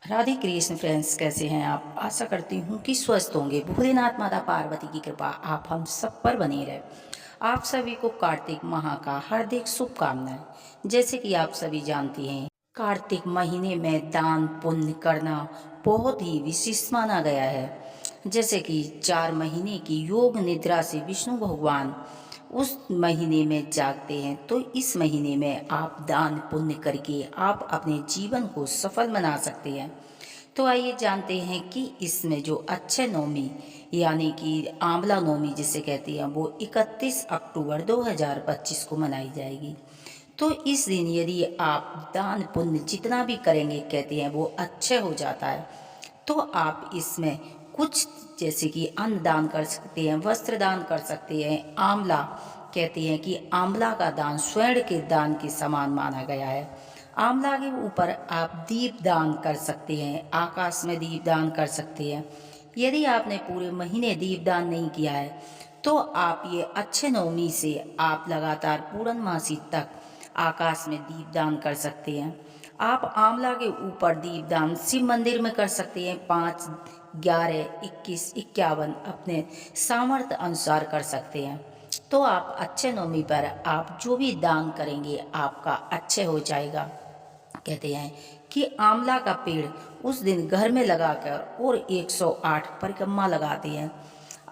Radhe Krishna friends, कैसे हैं आप? आशा करती हूँ कि स्वस्थ होंगे। भोलेनाथ माता पार्वती की कृपा आप हम सब पर बनी रहे। आप सभी को कार्तिक माह का हार्दिक शुभकामनाएं। जैसे कि आप सभी जानती हैं, कार्तिक महीने में दान पुण्य करना बहुत ही विशिष्ट माना गया है। जैसे कि 4 महीने की योग निद्रा से विष्णु भगवान उस महीने में जागते हैं, तो इस महीने में आप दान पुण्य करके आप अपने जीवन को सफल बना सकते हैं। तो आइए जानते हैं कि इसमें जो अक्षय नवमी यानी कि आंवला नवमी जिसे कहते हैं, वो 31 अक्टूबर 2025 को मनाई जाएगी। तो इस दिन यदि आप दान पुण्य जितना भी करेंगे, कहते हैं वो अच्छे हो जाता है। तो आप इसमें कुछ जैसे कि अन्न दान कर सकते हैं, वस्त्र दान कर सकते हैं। आंवला कहते हैं कि आंवला का दान स्वर्ण के दान के समान माना गया है। आंवला के ऊपर आप दीप दान कर सकते हैं, आकाश में दीप दान कर सकते हैं। यदि आपने पूरे महीने दीप दान नहीं किया है, तो आप ये अक्षय नवमी से आप लगातार पूर्णमासी तक आकाश में दीपदान कर सकते हैं। आप आंवला के ऊपर दीपदान शिव मंदिर में कर सकते हैं। 5, 11, 21, 51 अपने सामर्थ्य अनुसार कर सकते हैं। तो आप अक्षय नवमी पर आप जो भी दान करेंगे आपका अच्छे हो जाएगा। कहते हैं कि आंवला का पेड़ उस दिन घर में लगाकर और 108 परिक्रमा लगाते हैं।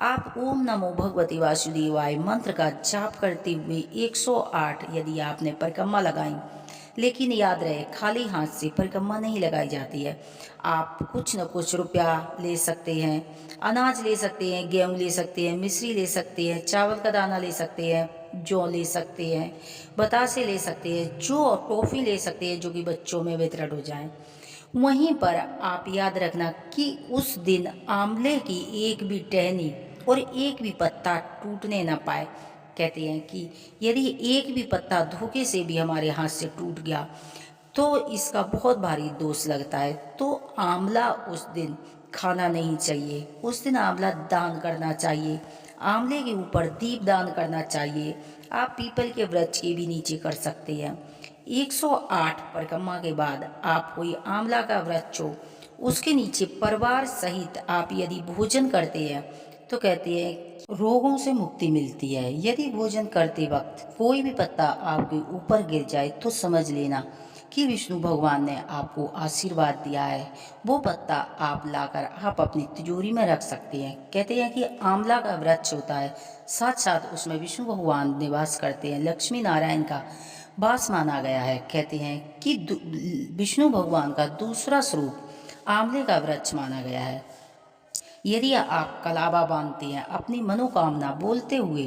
आप ओम नमो भगवती वासुदेवाय मंत्र का जाप करते हुए 108 यदि आपने परिक्रमा लगाई, लेकिन याद रहे खाली हाथ से परिक्रमा नहीं लगाई जाती है। आप कुछ न कुछ रुपया ले सकते हैं, अनाज ले सकते हैं, गेहूँ ले सकते हैं, मिश्री ले सकते हैं, चावल का दाना ले सकते हैं, जौ ले सकते हैं, बतासे ले सकते हैं, जो टॉफ़ी ले सकते हैं जो कि बच्चों में वितरण हो जाए। वहीं पर आप याद रखना कि उस दिन आंवले की एक भी टहनी और एक भी पत्ता टूटने न पाए। कहते हैं कि यदि एक भी पत्ता धोखे से भी हमारे हाथ से टूट गया तो इसका बहुत भारी दोष लगता है। तो आंवला उस दिन खाना नहीं चाहिए, उस दिन आंवला दान करना चाहिए। आंवले के ऊपर दीप दान करना चाहिए। आप पीपल के वृक्ष के भी नीचे कर सकते हैं। 108 परिक्रमा के बाद आप कोई आंवला का वृक्ष हो, उसके नीचे परिवार सहित आप यदि भोजन करते हैं तो कहते हैं रोगों से मुक्ति मिलती है। यदि भोजन करते वक्त कोई भी पत्ता आपके ऊपर गिर जाए तो समझ लेना कि विष्णु भगवान ने आपको आशीर्वाद दिया है। वो पत्ता आप लाकर आप अपनी तिजोरी में रख सकते हैं। कहते हैं कि आंवला का वृक्ष होता है, साथ साथ उसमें विष्णु भगवान निवास करते हैं, लक्ष्मी नारायण का वास माना गया है। कहते हैं कि विष्णु भगवान का दूसरा स्वरूप आंवले का वृक्ष माना गया है। यदि आप कलावा बांधते हैं अपनी मनोकामना बोलते हुए,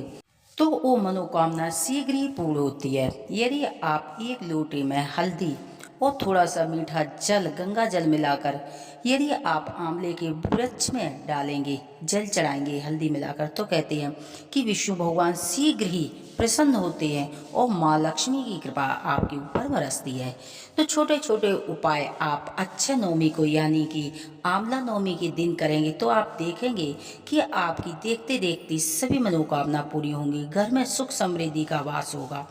तो वो मनोकामना शीघ्र ही पूर्ण होती है। यदि आप एक लोटे में हल्दी और थोड़ा सा मीठा जल, गंगा जल मिलाकर यदि आप आंवले के वृक्ष में डालेंगे, जल चढ़ाएंगे हल्दी मिलाकर, तो कहते हैं कि विष्णु भगवान शीघ्र ही प्रसन्न होते हैं और माँ लक्ष्मी की कृपा आपके ऊपर बरसती है। तो छोटे छोटे उपाय आप अक्षय नवमी को यानी कि आंवला नवमी के दिन करेंगे तो आप देखेंगे कि आपकी देखते देखते सभी मनोकामना पूरी होंगी, घर में सुख समृद्धि का वास होगा।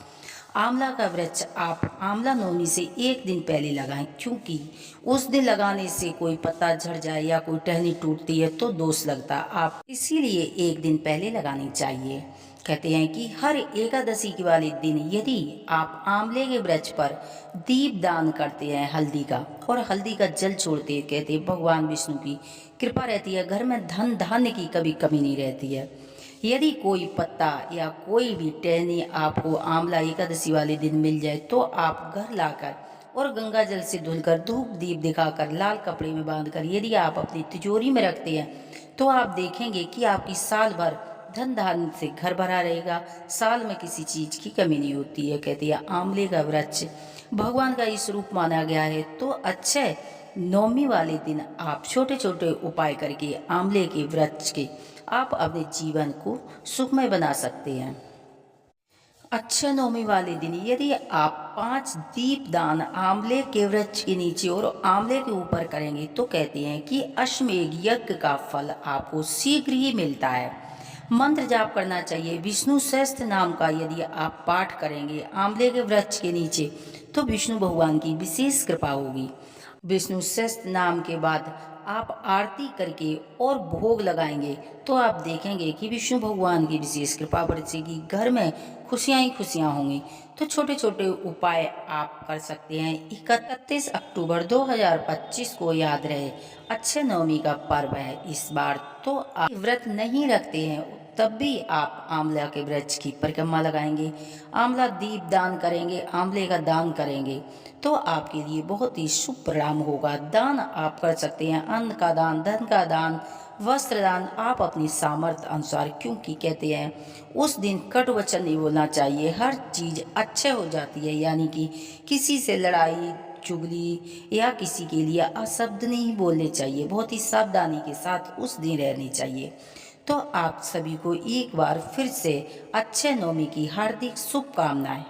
आंवला का वृक्ष आप आंवला नवमी से एक दिन पहले लगाएं, क्योंकि उस दिन लगाने से कोई पत्ता झड़ जाए या कोई टहनी टूटती है तो दोष लगता है। आप इसीलिए एक दिन पहले लगानी चाहिए। कहते हैं कि हर एकादशी के वाले दिन यदि आप आंवले के वृक्ष पर दीप दान करते हैं हल्दी का और हल्दी का जल छोड़ते हैं, कहते हैं भगवान विष्णु की कृपा रहती है, घर में धन धान्य की कभी कमी नहीं रहती है। यदि कोई पत्ता या कोई भी टहनी आपको आंवला एकादशी वाले दिन मिल जाए तो आप घर लाकर और गंगा जल से धुलकर धूप दीप दिखाकर लाल कपड़े में बांधकर यदि आप अपनी तिजोरी में रखते हैं तो आप देखेंगे कि आपकी साल भर धन धान्य से घर भरा रहेगा, साल में किसी चीज की कमी नहीं होती है। कहते हैं आंवले का वृक्ष भगवान का इस रूप माना गया है। तो अक्षय नवमी वाले दिन आप छोटे छोटे उपाय करके आंवले के वृक्ष के आप अपने जीवन को सुखमय बना सकते हैं। अक्षय नवमी वाले दिन यदि आप 5 दीप दान आंवले के वृक्ष के नीचे और आंवले के ऊपर करेंगे तो कहते हैं कि अश्वमेध यज्ञ का फल आपको शीघ्र ही मिलता है। मंत्र जाप करना चाहिए। विष्णु सहस्त्र नाम का यदि आप पाठ करेंगे आंवले के वृक्ष के नीचे तो विष्णु भगवान की विशेष कृपा होगी। विष्णु सहस्त्र नाम के बाद आप आरती करके और भोग लगाएंगे तो आप देखेंगे कि विष्णु भगवान की विशेष कृपा बरसेगी, घर में खुशियां ही खुशियां होंगी। तो छोटे छोटे उपाय आप कर सकते हैं। 31 अक्टूबर 2025 को याद रहे अक्षय नवमी का पर्व है इस बार। तो आप व्रत नहीं रखते हैं तब भी आप आंवला के वृक्ष की परिक्रमा लगाएंगे, आंवला दीप दान करेंगे, आंवले का दान करेंगे तो आपके लिए बहुत ही शुभ परिणाम होगा। दान आप कर सकते हैं, अन्न का दान, धन का दान, वस्त्र दान, आप अपनी सामर्थ्य अनुसार, क्योंकि कहते हैं उस दिन कट वचन नहीं बोलना चाहिए, हर चीज़ अच्छे हो जाती है। यानी कि किसी से लड़ाई चुगली या किसी के लिए अशब्द नहीं बोलने चाहिए, बहुत ही सावधानी के साथ उस दिन रहनी चाहिए। तो आप सभी को एक बार फिर से अक्षय नवमी की हार्दिक शुभकामनाएं।